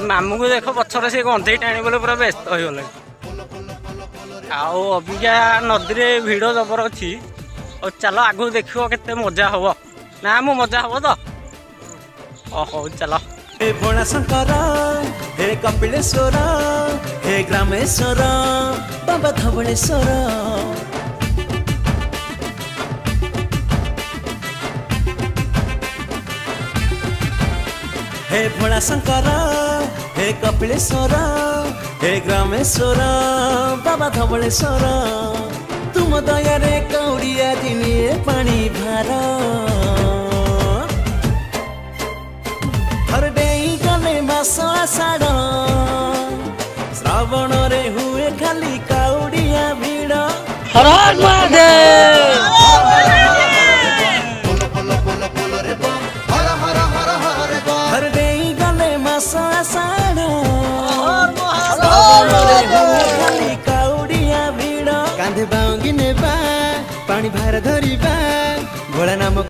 मामू को देख पछर से गंधे टाणी बोले पूरा व्यस्त हो गले आउ अबिका नदी में भिड़ जबर अच्छी और चलो आगु देख के मजा हम ना मो मजा हम तो हौ चलो। हे भोला शंकर हे कपिलेश्वर हे ग्रामेश्वर बाबा धवलेश्वर हे भोला शंकर हे कपिलेश्वर हे ग्रामेश्वर बाबा धवलेश्वर तुम दया रे कौड़िया दिने पानी भार हर डेई गले मास आषाढ़ श्रावण रे हुए खाली काउड़िया भीड़ हर हर महादेव हर डेई गले मास आषाढ़ श्रावण रे हुए खाली काउड़िया भीड़ कांधे बांगी नेबा पानी भार धरिबा भोला नाम